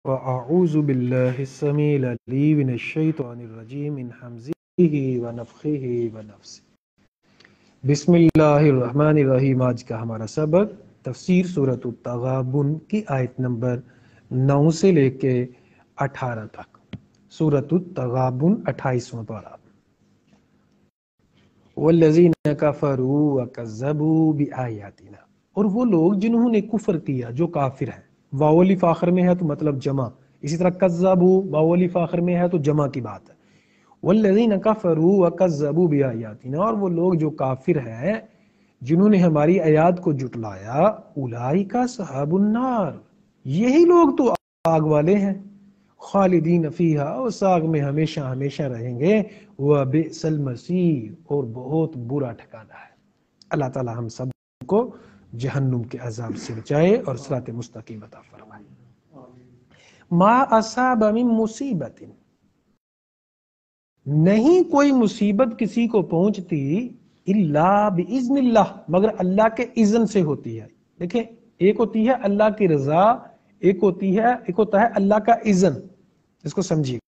وأعوذ بالله السميع العليم من الشيطان الرجيم من همزه ونفخه ونفسه بسم اللہ الرحمن الرحیم۔ آج کا ہمارا سبق تفسیر سورۃ التغابن کی آیت نمبر 9 سے لے کے 18 تک۔ سورۃ التغابن 28واں پارہ۔ والذین کفروا وکذبوا بآیاتنا، اور وہ لوگ جنہوں نے کفر کیا، جو کافر ہیں۔ واو الف آخر میں ہے تو مطلب جمع، اسی طرح کذبوا واو الف آخر میں ہے تو جمع کی بات ہے۔ والذین کفروا وکذبوا بآیاتنا، اور وہ لوگ جو کافر ہیں جنہوں نے ہماری آیات کو جھٹلایا، اولئک اصحاب النار، یہی لوگ تو آگ والے ہیں۔ خالدین فیہا، اس آگ میں ہمیشہ ہمیشہ رہیں گے۔ وبئس المصیر، اور بہت برا ٹھکانہ ہے۔ اللہ تعالی ہم سب کو جہنم کے عذاب سے بچائے اور صراط مستقیم عطا فرمائے۔ ما اصاب من مصیبت، نہیں کوئی مصیبت کسی کو پہنچتی الا باذن اللہ، مگر اللہ کے اذن سے ہوتی ہے۔ دیکھیں، ایک ہوتی ہے اللہ کی رضا، ایک ہوتا ہے اللہ کا اذن۔ اس کو سمجھیے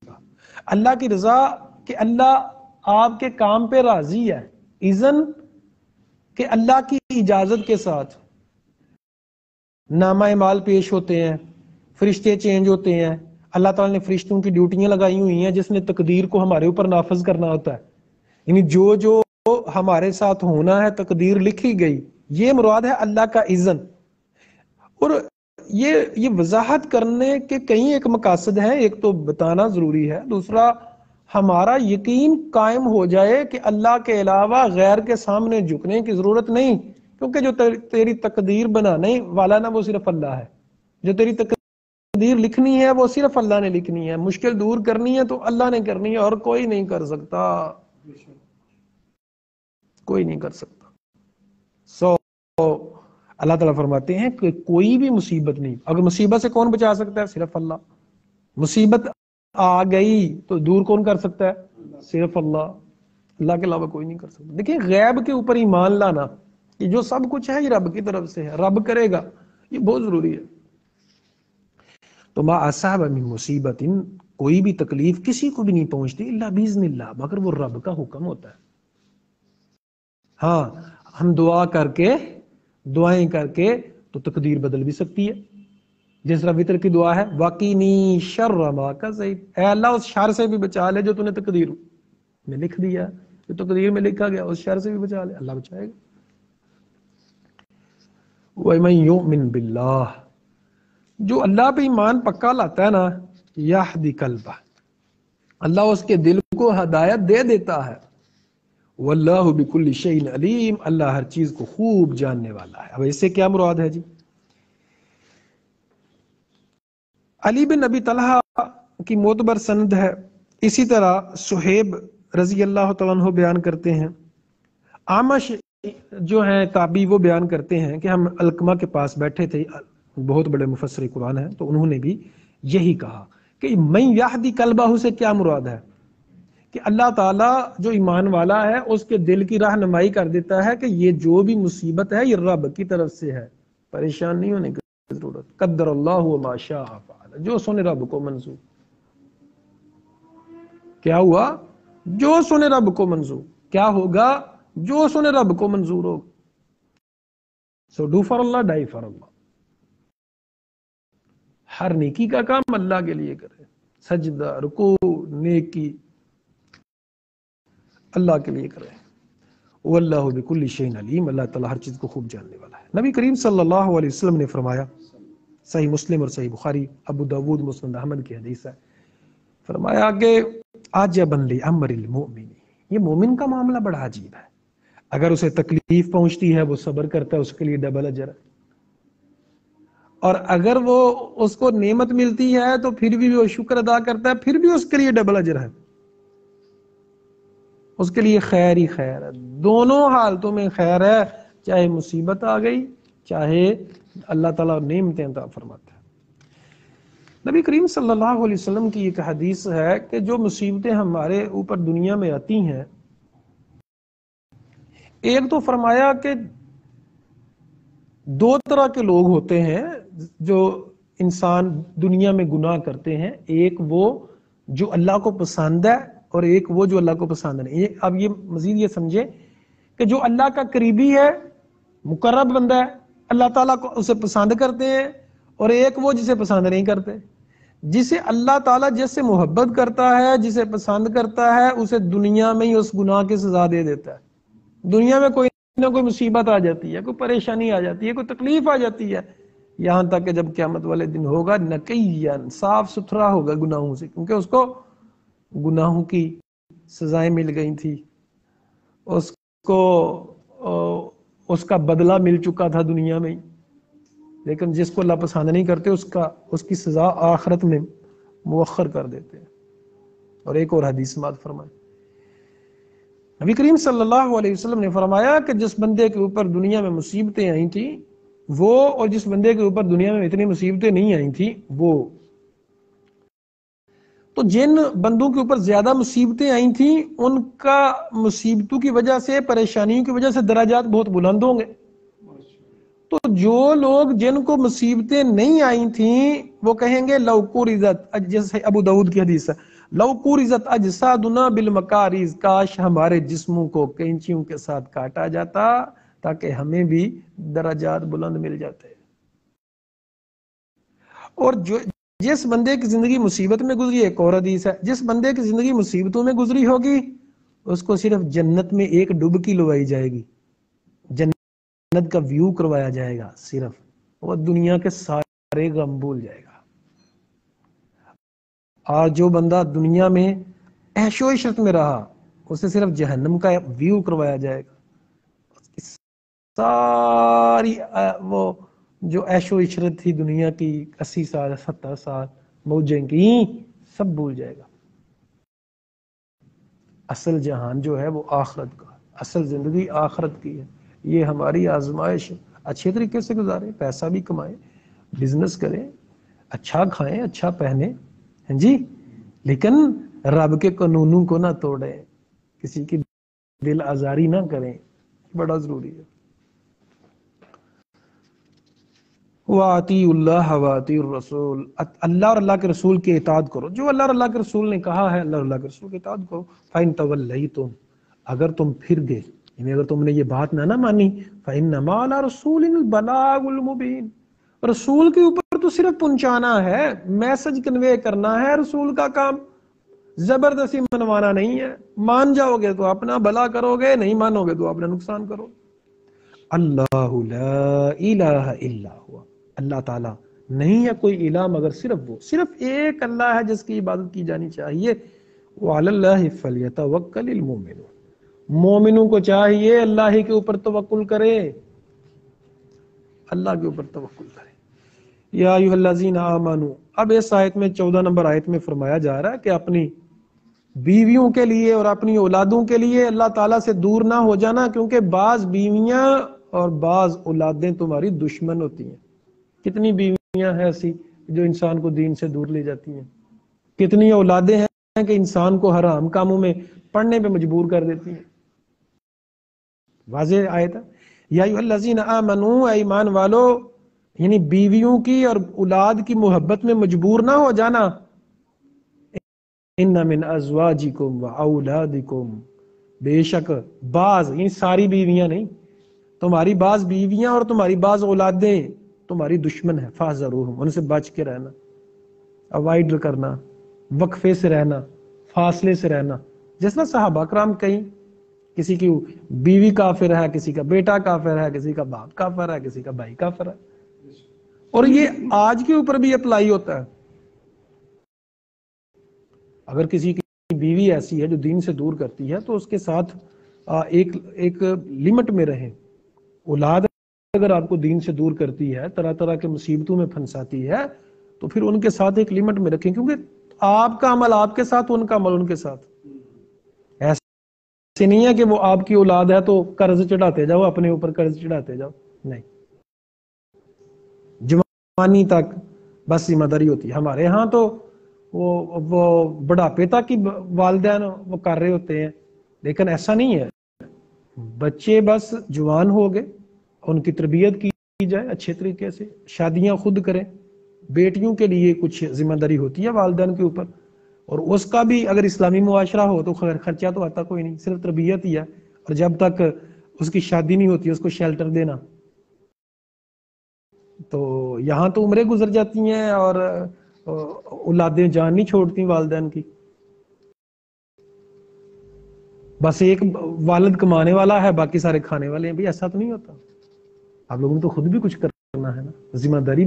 گا، اللہ کی رضا کہ اللہ آپ کے کام پہ راضی ہے، اذن کہ اللہ کی اجازت کے ساتھ نامہ اعمال پیش ہوتے ہیں، فرشتے چینج ہوتے ہیں۔ اللہ تعالیٰ نے فرشتوں کی ڈیوٹیاں لگائی ہوئی ہیں جس نے تقدیر کو ہمارے اوپر نافذ کرنا ہوتا ہے، یعنی جو ہمارے ساتھ ہونا ہے تقدیر لکھی گئی، یہ مراد ہے اللہ کا اذن۔ اور یہ وضاحت کرنے کے کئی ایک مقاصد ہیں، ایک تو بتانا ضروری ہے، دوسرا ہمارا یقین قائم ہو جائے کہ اللہ کے علاوہ غیر کے سامنے جھکنے کی ضرورت نہیں، کیونکہ جو تیری تقدیر بنانے والا نا وہ صرف اللہ ہے۔ جو تیری تقدیر لکھنی ہے وہ صرف اللہ نے لکھنی ہے، مشکل دور کرنی ہے تو اللہ نے کرنی ہے، اور کوئی نہیں کر سکتا، کوئی نہیں کر سکتا۔ اللہ تعالیٰ فرماتے ہیں کہ کوئی بھی مصیبت نہیں، اگر مصیبت سے کون بچا سکتا ہے؟ صرف اللہ۔ مصیبت آ گئی تو دور کون کر سکتا ہے؟ صرف اللہ، اللہ کے علاوہ کوئی نہیں کر سکتا۔ دیکھیں، غیب کے اوپر ایمان لانا کہ جو سب کچھ ہے یہ رب کی طرف سے ہے، رب کرے گا، یہ بہت ضروری ہے۔ تو ما اصاب من مصیبت، کوئی بھی تکلیف کسی کو بھی نہیں پہنچتی الا باذن اللہ، مگر وہ رب کا حکم ہوتا ہے۔ ہاں، ہم دعائیں کر کے تو تقدیر بدل بھی سکتی ہے، جس طرح وتر کی دعا ہے، وَقِنِي شَرَّ مَا قَضَيْتَ، اے اللہ اس شر سے بھی بچا لے جو تو نے تقدیر میں لکھ دیا، جو تقدیر میں لکھا گیا اس شر سے بھی بچا لے، اللہ بچائے گا۔ وَمَن يُؤْمِن بِاللَّهِ، جو اللہ پہ ایمان پکا لاتا ہے نا، یہدی قلبہ، اللہ اس کے دل کو ہدایت دے دیتا ہے۔ واللہ بکل شیء علیم، اللہ ہر چیز کو خوب جاننے والا ہے۔ اب اس سے کیا مراد ہے جی؟ علی بن ابی طلحہ کی معتبر سند ہے، اسی طرح صہیب رضی اللہ تعالیٰ عنہ بیان کرتے ہیں، اعمش جو ہیں تابعی وہ بیان کرتے ہیں کہ ہم علقمہ کے پاس بیٹھے تھے، بہت بڑے مفسر قرآن ہیں، تو انہوں نے بھی یہی کہا کہ من یہدی قلبہ سے کیا مراد ہے کہ اللہ تعالیٰ جو ایمان والا ہے اس کے دل کی رہنمائی کر دیتا ہے کہ یہ جو بھی مصیبت ہے یہ رب کی طرف سے ہے، پریشان نہیں ہونے کی ضرورت۔ قدر اللہ وما شاء فعل، جو سنے رب کو منظور، کیا ہوا؟ جو سنے رب کو منظور، کیا ہوگا؟ جو سنے رب کو منظور ہوگا۔ So do for Allah, die for Allah. ہر نیکی کا کام اللہ کے لیے کرے، سجدہ، رکوع، نیکی اللہ کے لیے کرے۔ واللہ بکل شیء علیم، اللہ تعالیٰ ہر چیز کو خوب جاننے والا ہے۔ نبی کریم صلی اللہ علیہ وسلم نے فرمایا، صحیح مسلم اور صحیح بخاری، ابو داود، مسند احمد کی حدیث ہے، فرمایا کہ عجبا لامر المؤمن، یہ مومن کا معاملہ بڑا عجیب ہے، اگر اسے تکلیف پہنچتی ہے وہ صبر کرتا ہے، اس کے لیے ڈبل اجر ہے، اور اگر وہ اس کو نعمت ملتی ہے تو پھر بھی وہ شکر ادا کرتا ہے، پھر بھی اس کے لیے ڈبل اجر ہے، اس کے لیے خیر ہی خیر ہے، دونوں حالتوں میں خیر ہے، چاہے مصیبت آ گئی چاہے اللہ تعالیٰ نعمتیں عطا فرماتا ہے۔ نبی کریم صلی اللہ علیہ وسلم کی ایک حدیث ہے کہ جو مصیبتیں ہمارے اوپر دنیا میں آتی ہیں، ایک تو فرمایا کہ دو طرح کے لوگ ہوتے ہیں جو انسان دنیا میں گناہ کرتے ہیں، ایک وہ جو اللہ کو پسند ہے اور ایک وہ جو اللہ کو پسند نہیں۔ اب یہ مزید یہ سمجھے کہ جو اللہ کا قریبی ہے، مقرب بندہ ہے، اللہ تعالیٰ کو اسے پسند کرتے ہیں، اور ایک وہ جسے پسند نہیں کرتے۔ جسے اللہ تعالیٰ جس سے محبت کرتا ہے، جسے پسند کرتا ہے، اسے دنیا میں ہی اس گناہ کی سزا دے دیتا ہے۔ دنیا میں کوئی نہ کوئی مصیبت آ جاتی ہے، کوئی پریشانی آ جاتی ہے، کوئی تکلیف آ جاتی ہے، یہاں تک کہ جب قیامت والے دن ہوگا نقیًا، صاف ستھرا ہوگا گناہوں سے، کیونکہ اس کو گناہوں کی سزائیں مل گئی تھی، اس کو اس کا بدلہ مل چکا تھا دنیا میں ہی۔ لیکن جس کو اللہ پسند نہیں کرتے اس کی سزا آخرت میں مؤخر کر دیتے ہیں۔ اور ایک اور حدیث سماعت فرمائے، نبی کریم صلی اللہ علیہ وسلم نے فرمایا کہ جس بندے کے اوپر دنیا میں مصیبتیں آئی تھیں وہ، اور جس بندے کے اوپر دنیا میں اتنی مصیبتیں نہیں آئی تھیں وہ، تو جن بندوں کے اوپر زیادہ مصیبتیں آئی تھیں ان کا مصیبتوں کی وجہ سے، پریشانیوں کی وجہ سے درجات بہت بلند ہوں گے۔ تو جو لوگ جن کو مصیبتیں نہیں آئی تھیں وہ کہیں گے لو قرزت، جیسے ابو داؤد کی حدیث ہے، لو قرزت اجسادنا بالمکارز، کاش ہمارے جسموں کو کینچیوں کے ساتھ کاٹا جاتا تاکہ ہمیں بھی درجات بلند مل جاتے۔ اور جس بندے کی زندگی مصیبت میں گزری، ایک اور حدیث ہے، جس بندے کی زندگی مصیبتوں میں گزری ہوگی اس کو صرف جنت میں ایک ڈبکی لوائی جائے گی، جنت کا ویو کروایا جائے گا صرف، وہ دنیا کے سارے غم بھول جائے گا۔ اور جو بندہ دنیا میں عیش و عشرت میں رہا اسے صرف جہنم کا ویو کروایا جائے گا، ساری وہ جو عیش و عشرت تھی دنیا کی 80 سال 70 سال موجیں کی سب بھول جائے گا۔ اصل جہان جو ہے وہ آخرت کا، اصل زندگی آخرت کی ہے۔ یہ ہماری آزمائش، اچھے طریقے سے گزاریں، پیسہ بھی کمائیں، بزنس کریں، اچھا کھائیں، اچھا پہنیں، ہاں جی، لیکن رب کے قانونوں کو نہ توڑیں، کسی کی دل آزاری نہ کریں، بڑا ضروری ہے۔ وَأَطِیعُوا اللَّهَ وَأَطِیعُوا الرَّسُولَ، اللہ اور اللہ کے رسول کی اطاعت کرو، جو اللہ اور اللہ کے رسول نے کہا ہے اللہ اور اللہ کے رسول کی اطاعت کرو۔ فَإِن تَوَلَّیْتُمْ، اگر تم پھر گئے، یعنی اگر تم نے یہ بات نہ مانی، فَإِنَّمَا عَلَىٰ رَسُولِنَا الْبَلَاغُ الْمُبِینُ، رسول کے اوپر تو صرف پہنچانا ہے، میسج کنوے کرنا ہے، رسول کا کام زبردستی منوانا نہیں ہے۔ مان جاؤ گے تو اپنا بھلا کرو گے، نہیں مانو گے تو اپنا نقصان کرو۔ اللہ لا الہ الا ہوا، اللہ تعالیٰ نہیں ہے کوئی الہ مگر صرف وہ، صرف ایک اللہ ہے جس کی عبادت کی جانی چاہیے۔ وعلی اللہ فلیتوکل المؤمنون، مومنوں کو چاہیے اللہ ہی کے اوپر توکل کرے، اللہ کے اوپر توکل کرے۔ یا ایھا الذین آمنوا، اب اس آیت میں 14 نمبر آیت میں فرمایا جا رہا ہے کہ اپنی بیویوں کے لیے اور اپنی اولادوں کے لیے اللہ تعالیٰ سے دور نہ ہو جانا، کیونکہ بعض بیویاں اور بعض اولادیں تمہاری دشمن ہوتی ہیں۔ کتنی بیویاں ہیں ایسی جو انسان کو دین سے دور لے جاتی ہیں، کتنی اولادیں ہیں کہ انسان کو حرام کاموں میں پڑھنے پہ مجبور کر دیتی ہیں۔ واضح آیت ہے، یا ایھا الذین آمنوا، اے ایمان والو، یعنی بیویوں کی اور اولاد کی محبت میں مجبور نہ ہو جانا۔ ان من ازواجکم و اولادکم، بے شک بعض، یعنی ساری بیویاں نہیں، تمہاری بعض بیویاں اور تمہاری بعض اولادیں تمہاری دشمن ہیں، فاحذروہم، ان سے بچ کے رہنا، اوائڈ کرنا، وقفے سے رہنا، فاصلے سے رہنا۔ جس طرح صحابہ کرام کہیں، کسی کی بیوی کافر ہے، کسی کا بیٹا کافر ہے، کسی کا باپ کافر ہے، کسی کا بھائی کافر ہے، اور یہ آج کے اوپر بھی اپلائی ہوتا ہے۔ اگر کسی کی بیوی ایسی ہے جو دین سے دور کرتی ہے تو اس کے ساتھ ایک لمٹ میں رہیں۔ اولاد اگر آپ کو دین سے دور کرتی ہے، طرح طرح کے مصیبتوں میں پھنساتی ہے، تو پھر ان کے ساتھ ایک لمٹ میں رکھیں، کیونکہ آپ کا عمل آپ کے ساتھ، ان کا عمل ان کے ساتھ۔ ایسے نہیں ہے کہ وہ آپ کی اولاد ہے تو قرض چڑھاتے جاؤ، اپنے اوپر قرض چڑھاتے جاؤ، نہیں، جوانی تک بس ذمہ داری ہوتی ہے۔ ہمارے ہاں تو وہ بڑھاپے تک کی والدین وہ کر رہے ہوتے ہیں، لیکن ایسا نہیں ہے۔ بچے بس جوان ہو گئے، ان کی تربیت کی جائے اچھے طریقے سے، شادیاں خود کریں، بیٹیوں کے لیے کچھ ذمہ داری ہوتی ہے والدین کے اوپر، اور اس کا بھی اگر اسلامی معاشرہ ہو تو خرچہ تو آتا کوئی نہیں، صرف تربیت ہی ہے، اور جب تک اس کی شادی نہیں ہوتی اس کو شیلٹر دینا. تو یہاں تو عمریں گزر جاتی ہیں اور اولادیں جان نہیں چھوڑتی والدین کی. بس ایک والد کمانے والا ہے، باقی سارے کھانے والے ہیں. بھائی ایسا تو نہیں ہوتا، آپ لوگوں نے تو خود بھی کچھ کرنا ہے نا، ذمہ داری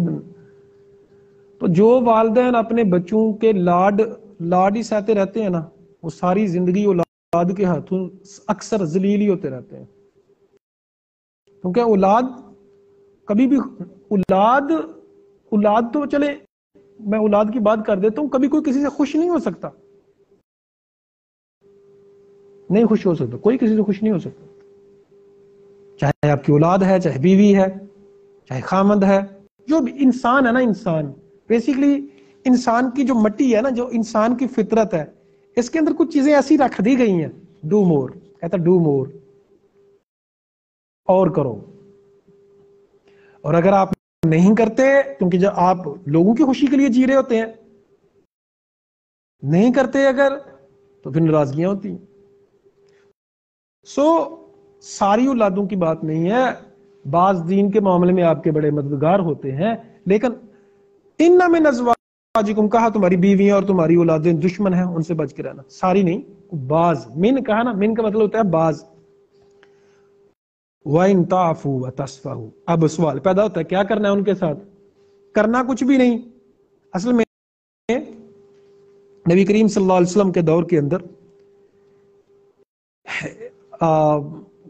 تو جو والدین اپنے بچوں کے لاڈ ہی سہتے رہتے ہیں نا، وہ ساری زندگی اولاد کے ہاتھوں اکثر ذلیل ہی ہوتے رہتے ہیں. کیونکہ اولاد کبھی بھی اولاد تو چلے، میں اولاد کی بات کر دیتا ہوں، کبھی کوئی کسی سے خوش نہیں ہو سکتا، نہیں خوش ہو سکتا، کوئی کسی سے خوش نہیں ہو سکتا، چاہے آپ کی اولاد ہے، چاہے بیوی ہے، چاہے خامد ہے، جو بھی انسان ہے نا. انسان بیسیکلی انسان کی جو مٹی ہے نا، جو انسان کی فطرت ہے، اس کے اندر کچھ چیزیں ایسی رکھ دی گئی ہیں. ڈو مور، کہتا ڈو مور، اور کرو. اور اگر آپ نہیں کرتے، کیونکہ جب آپ لوگوں کی خوشی کے لیے جی رہے ہوتے ہیں، نہیں کرتے اگر، تو پھر ناراضگیاں ہوتی ہیں. ساری اولادوں کی بات نہیں ہے، بعض دین کے معاملے میں آپ کے بڑے مددگار ہوتے ہیں، لیکن ان من ازواجکم، کہا تمہاری بیویاں اور تمہاری اولادیں دشمن ہیں، ان سے بچ کے رہنا. ساری نہیں، بعض. من کہا نا، من کا مطلب ہوتا ہے بعض. وَإِن تَعْفُوا وَتَصْفَحُوا، اب سوال پیدا ہوتا ہے کیا کرنا ہے ان کے ساتھ؟ کرنا کچھ بھی نہیں. اصل میں نبی کریم صلی اللہ علیہ وسلم کے دور کے اندر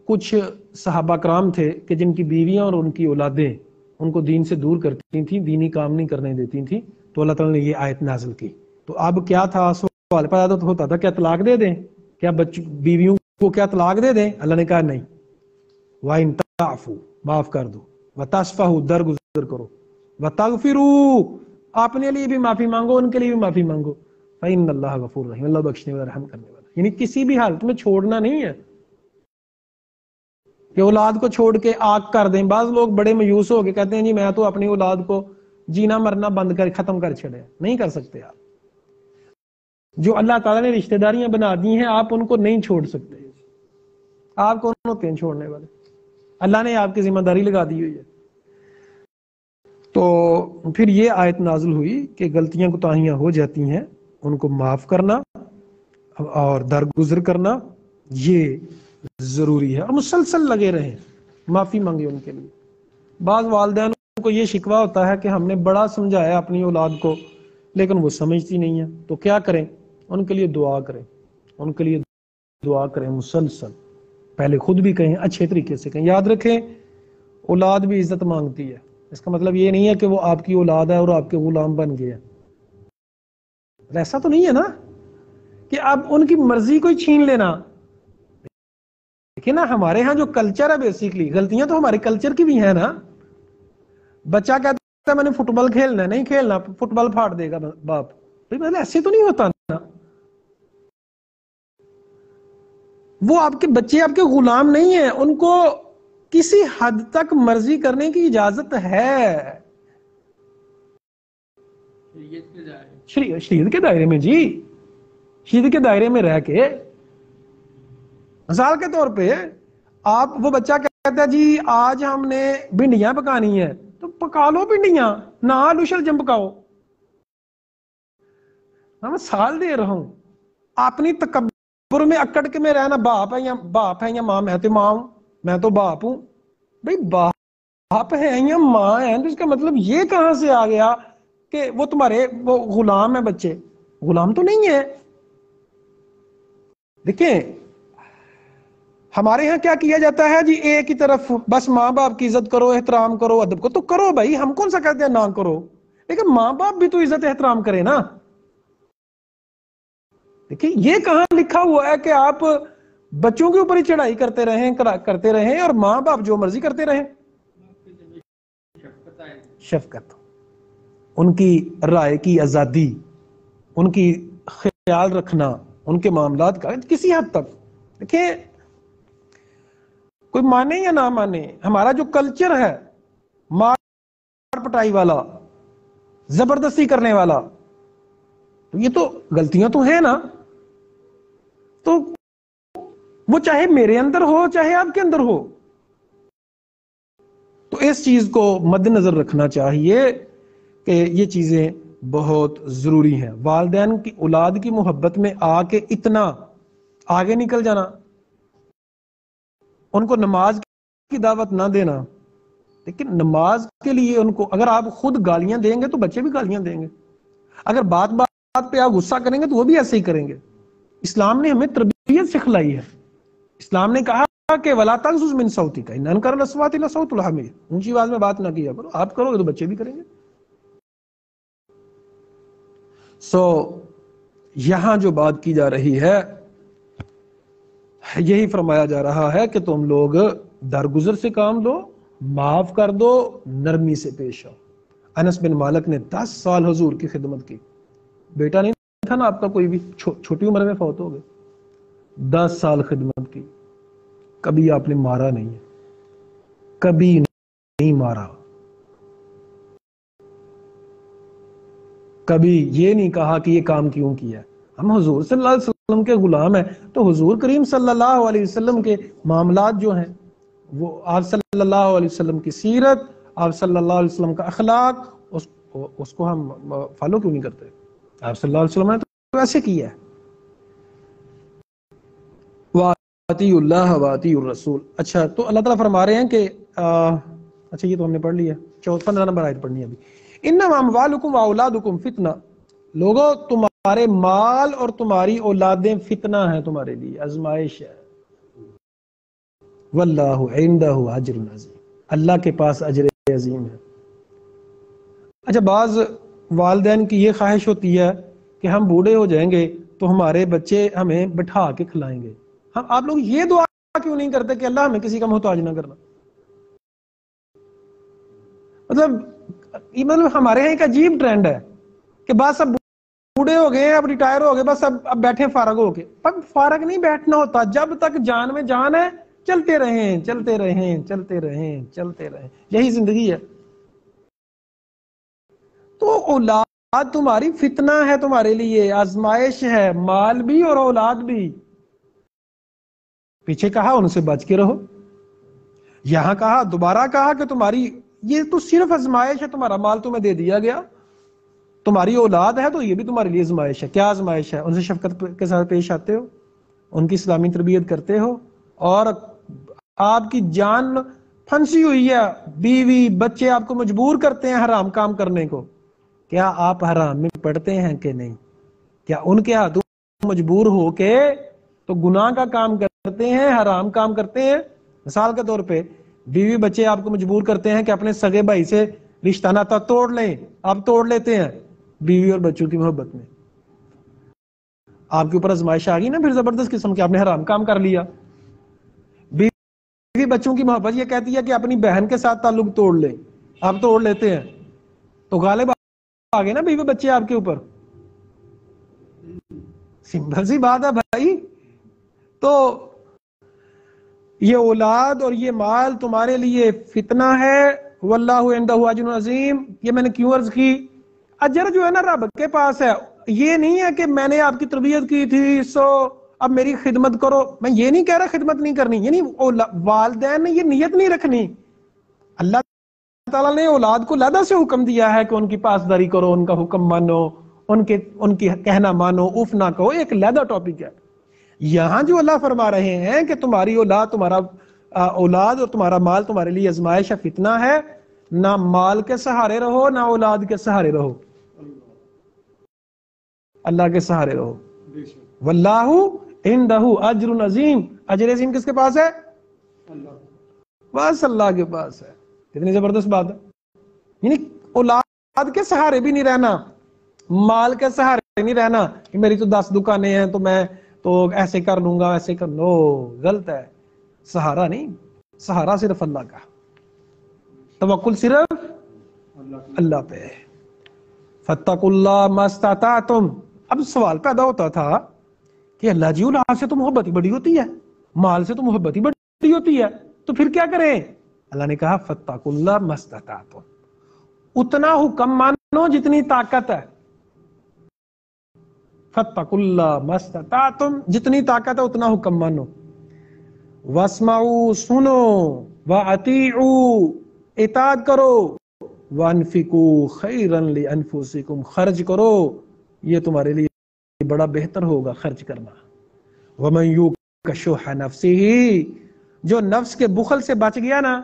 کچھ صحابہ کرام تھے کہ جن کی بیویاں اور ان کی اولادیں ان کو دین سے دور کرتی تھیں، دینی کام نہیں کرنے دیتی تھیں. تو اللہ تعالیٰ نے یہ آیت نازل کی. تو اب کیا تھا سوال پیدا ہوتا تھا، کیا طلاق دے دیں؟ کیا بیویوں کو کیا طلاق دے دیں؟ اللہ نے کہا نہیں. وَإِن تَعْفُوا، معاف کر دو. وَتَصْفَحُوا، درگزر کرو. وَتَغْفِرُوا، اپنے لیے بھی معافی مانگو، ان کے لیے بھی معافی مانگو. فَإِنَّ اللَّهَ غَفُورٌ رَحِيمٌ، اللہ بخشنے والا رحم کرنے والا. یعنی کسی بھی حالت میں چھوڑنا نہیں ہے کہ اولاد کو چھوڑ کے آگ کر دیں. بعض لوگ بڑے مایوس ہو کے کہتے ہیں جی میں تو اپنی اولاد کو جینا مرنا بند کر ختم کر چھڑے. نہیں کر سکتے آپ. جو اللہ تعالیٰ نے رشتہ داریاں بنا دی ہیں، آپ ان کو نہیں چھوڑ سکتے. آپ کون ہوتے ہیں چھوڑنے والے؟ اللہ نے آپ کی ذمہ داری لگا دی ہوئی ہے. تو پھر یہ آیت نازل ہوئی کہ غلطیاں کوتاہیاں ہو جاتی ہیں، ان کو معاف کرنا اور درگزر کرنا یہ ضروری ہے، اور مسلسل لگے رہیں، معافی مانگے ان کے لیے. بعض والدین کو یہ شکوہ ہوتا ہے کہ ہم نے بڑا سمجھایا اپنی اولاد کو لیکن وہ سمجھتی نہیں ہے. تو کیا کریں؟ ان کے لیے دعا کریں، ان کے لیے دعا کریں مسلسل. پہلے خود بھی کہیں، اچھے طریقے سے کہیں. یاد رکھیں اولاد بھی عزت مانگتی ہے. اس کا مطلب یہ نہیں ہے کہ وہ آپ کی اولاد ہے اور آپ کے غلام بن گئے. ایسا تو نہیں ہے نا کہ اب ان کی مرضی کو چھین لینا. دیکھیں نا، ہمارے ہاں جو کلچر ہے، بیسیکلی غلطیاں تو ہمارے کلچر کی بھی ہیں نا. بچہ کہتا ہے میں نے فٹ بال کھیلنا ہے، نہیں کھیلنا، فٹ بال پھاڑ دے گا باپ. مطلب ایسے تو نہیں ہوتا نا. وہ آپ کے بچے آپ کے غلام نہیں ہیں، ان کو کسی حد تک مرضی کرنے کی اجازت ہے شریعت کے دائرے میں. جی شریعت کے دائرے میں رہ کے، مثال کے طور پہ آپ، وہ بچہ کہتا ہے جی آج ہم نے بھنڈیاں پکانی ہیں، تو پکا لو بھنڈیاں، نہ آلو شلجم پکاؤ. میں مثال دے رہا ہوں. اپنی تکبر میں اکڑ کے میں رہنا، باپ ہے یا ماں، میں تو ماں ہوں، میں تو باپ ہوں. بھائی باپ ہے یا ماں ہے تو اس کا مطلب یہ کہاں سے آ گیا کہ وہ تمہارے وہ غلام ہے؟ بچے غلام تو نہیں ہے. دیکھیں ہمارے ہاں کیا کیا جاتا ہے جی، ایک ہی طرف بس ماں باپ کی عزت کرو، احترام کرو، ادب کو تو کرو بھائی، ہم کون سا کہتے ہیں نہ کرو، لیکن ماں باپ بھی تو عزت احترام کرے نا. دیکھیں یہ کہاں لکھا ہوا ہے کہ آپ بچوں کے اوپر ہی چڑھائی کرتے رہیں اور ماں باپ جو مرضی کرتے رہیں. شفقت، ان کی رائے کی آزادی، ان کی خیال رکھنا، ان کے معاملات کا کسی حد تک. دیکھیں کوئی مانے یا نہ مانے، ہمارا جو کلچر ہے مار پٹائی والا، زبردستی کرنے والا، تو یہ تو غلطیاں تو ہیں نا، تو وہ چاہے میرے اندر ہو چاہے آپ کے اندر ہو، تو اس چیز کو مد نظر رکھنا چاہیے کہ یہ چیزیں بہت ضروری ہیں. والدین کی اولاد کی محبت میں آ کے اتنا آگے نکل جانا، ان کو نماز کی دعوت نہ دینا، لیکن نماز کے لیے ان کو اگر آپ خود گالیاں دیں گے تو بچے بھی گالیاں دیں گے، اگر بات بات پہ آپ غصہ کریں گے تو وہ بھی ایسے ہی کریں گے. اسلام نے ہمیں تربیت سکھلائی ہے. اسلام نے کہا کہ وَلَا تَغْضُضْ مِنْ صَوْتِكَ إِنَّ أَنْكَرَ الْأَصْوَاتِ لَصَوْتُ الْحَمِيرِ، اونچی آواز میں بات نہ کیا کرو، آپ کرو گے تو بچے بھی کریں گے. یہاں جو بات کی جا رہی ہے یہی فرمایا جا رہا ہے کہ تم لوگ درگزر سے کام لو، معاف کر دو، نرمی سے پیش آؤ. انس بن مالک نے 10 سال حضور کی خدمت کی، بیٹا نہیں تھا نا آپ کا کوئی بھی، چھوٹی عمر میں فوت ہو گئے. 10 سال خدمت کی، کبھی آپ نے مارا نہیں ہے، کبھی نہیں مارا، کبھی یہ نہیں کہا کہ یہ کام کیوں کیا. ہم حضور صلی اللہ علیہ وسلم کے غلام ہیں، تو حضور کریم صلی اللہ علیہ وسلم کے معاملات جو ہیں وہ آپ صلی اللہ علیہ وسلم کی سیرت، آپ صلی اللہ علیہ وسلم کا اخلاق، اس کو ہم فالو کیوں نہیں کرتے؟ آپ صلی اللہ علیہ وسلم نے تو ایسے کیا ہے. وَأَطِيعُوا اللَّهَ وَأَطِيعُوا الرَّسُولَ. اچھا تو اللہ تعالیٰ فرما رہے ہیں کہ اچھا یہ تو ہم نے پڑھ لیا، 15 نمبر آیت پڑھنی ہے ابھی. انما اموالکم واولادکم فتنہ، لوگوں تمہارے مال اور تمہاری اولادیں فتنہ ہیں، تمہارے لیے آزمائش ہے. واللہ عندہ اجر عظیم، اللہ کے پاس اجر عظیم ہے. اچھا بعض والدین کی یہ خواہش ہوتی ہے کہ ہم بوڑھے ہو جائیں گے تو ہمارے بچے ہمیں بٹھا کے کھلائیں گے. آپ لوگ یہ دعا کیوں نہیں کرتے کہ اللہ ہمیں کسی کا محتاج نہ کرنا؟ مطلب ہمارے یہاں ایک عجیب ٹرینڈ ہے کہ بس اب بوڑھے ہو گئے، اب ریٹائر ہو گئے، بس اب بیٹھے فارغ ہو کے. پر فارغ نہیں بیٹھنا ہوتا، جب تک جان میں جان ہے چلتے رہیں چلتے رہیں چلتے رہیں چلتے رہیں، یہی زندگی ہے. تو اولاد تمہاری فتنہ ہے، تمہارے لیے آزمائش ہے، مال بھی اور اولاد بھی. پیچھے کہا ان سے بچ کے رہو، یہاں کہا دوبارہ کہا کہ تمہاری یہ تو صرف آزمائش ہے، تمہارا مال تمہیں دے دیا گیا، تمہاری اولاد ہے تو یہ بھی تمہارے لیے آزمائش ہے. کیا آزمائش ہے؟ ان سے شفقت کے ساتھ پیش آتے ہو، ان کی اسلامی تربیت کرتے ہو، اور آپ کی جان پھنسی ہوئی ہے، بیوی بچے آپ کو مجبور کرتے ہیں حرام کام کرنے کو، کیا آپ حرام میں پڑتے ہیں کہ نہیں؟ کیا ان کے ہاتھوں مجبور ہو کے تو گناہ کا کام کرتے ہیں، حرام کام کرتے ہیں؟ مثال کے طور پہ بیوی بچے آپ کو مجبور کرتے ہیں کہ اپنے سگے بھائی سے رشتہ ناتا توڑ لیں، آپ توڑ لیتے ہیں بیوی اور بچوں کی محبت میں. آپ کے اوپر آزمائش آ گئی نا پھر زبردست قسم کے، آپ نے حرام کام کر لیا. بیوی بچوں کی محبت یہ کہتی ہے کہ اپنی بہن کے ساتھ تعلق توڑ لیں، آپ توڑ لیتے ہیں، تو غالب آ گئے نا بیوی بچے آپ کے اوپر. سمپل سی بات ہے بھائی. تو یہ اولاد اور یہ مال تمہارے لیے فتنہ ہے، واللہ عندہ اجر عظیم. یہ میں نے کیوں عرض کی؟ اجر جو ہے نا رب کے پاس ہے. یہ نہیں ہے کہ میں نے آپ کی تربیت کی تھی سو اب میری خدمت کرو. میں یہ نہیں کہہ رہا خدمت نہیں کرنی، یعنی والدین نے یہ نیت نہیں رکھنی. اللہ تعالیٰ نے اولاد کو علیحدہ سے حکم دیا ہے کہ ان کی پاسداری کرو، ان کا حکم مانو، ان کی کہنا مانو، اف نہ کہو، ایک علیحدہ ٹاپک ہے. یہاں جو اللہ فرما رہے ہیں کہ تمہاری اولاد، تمہارا اولاد اور تمہارا مال تمہارے لیے آزمائش ہے، فتنہ ہے، نہ مال کے سہارے رہو نہ اولاد کے سہارے رہو، اللہ کے سہارے رہو. واللہ عندہ اجر عظیم. اجر عظیم کس کے پاس ہے؟ بس اللہ کے پاس ہے. کتنی زبردست بات ہے. یعنی اولاد کے سہارے بھی نہیں رہنا، مال کے سہارے نہیں رہنا کہ میری تو 10 دکانیں ہیں تو میں تو ایسے کر لوں گا ایسے کر لو. غلط ہے. سہارا نہیں، سہارا صرف اللہ کا، توکل صرف اللہ پہ. فاتقوا اللہ ما استطعتم. اب سوال پیدا ہوتا تھا کہ اللہ جی اولاد سے تو محبت ہی بڑی ہوتی ہے، مال سے تو محبت ہی بڑی ہوتی ہے، تو پھر کیا کریں؟ اللہ نے کہا فاتقوا اللہ ما استطعتم. اتنا حکم ماننا مانو جتنی طاقت ہے، فاتقوا اللہ ما استطعتم، جتنی طاقت ہے اتنا حکم مانو، واسمعوا سنو، واطیعوا اطاعت کرو، وانفقوا خیرا لانفسکم خرچ کرو، یہ تمہارے لیے بڑا بہتر ہوگا خرچ کرنا، ومن یوق شح نفسہ، جو نفس کے بخل سے بچ گیا نا،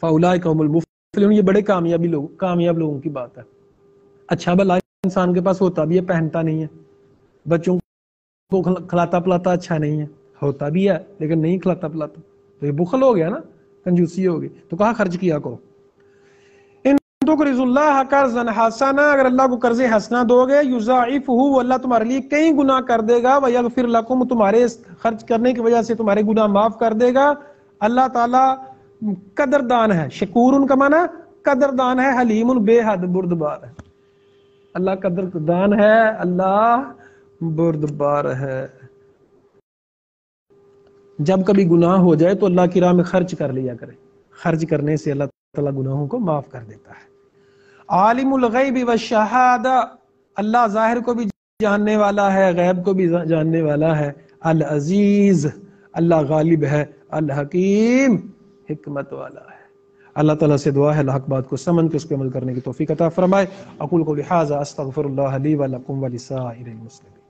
فاولئک هم المفلحون، یہ بڑے کامیاب لوگوں کی بات ہے۔ اچھا بھلا انسان کے پاس ہوتا بھی ہے، پہنتا نہیں ہے، بچوں کو کھلاتا پلاتا اچھا نہیں ہے، ہوتا بھی ہے لیکن نہیں کھلاتا پلاتا، تو یہ بخل ہو گیا نا، کنجوسی ہوگی، تو کہاں خرچ کیا کرو۔ ان تقرض اللہ قرضا حسنا، اگر اللہ کو قرض حسنا دو گے، یضاعفہ، وہ اللہ تمہارے لیے کئی گنا کر دے گا، ویغفر لکم، تمہارے خرچ کرنے کی وجہ سے تمہارے گناہ معاف کر دے گا۔ اللہ تعالیٰ قدردان ہے، شکور ان کا معنی قدردان ہے، حلیم بے حد بردبار ہے۔ اللہ قدردان ہے، اللہ بردبار ہے۔ جب کبھی گناہ ہو جائے تو اللہ کی راہ میں خرچ کر لیا کرے، خرچ کرنے سے اللہ تعالیٰ گناہوں کو معاف کر دیتا ہے۔ عالم الغیب والشہادہ، اللہ ظاہر کو بھی جاننے والا ہے، غیب کو بھی جاننے والا ہے۔ العزیز، اللہ غالب ہے، الحکیم، حکمت والا ہے۔ اللہ تعالیٰ سے دعا ہے الحق بات کو سمجھ کے اس پہ عمل کرنے کی توفیق عطا فرمائے۔ اقول قولی ھذا استغفر اللہ لی ولکم ولسائر المسلمین۔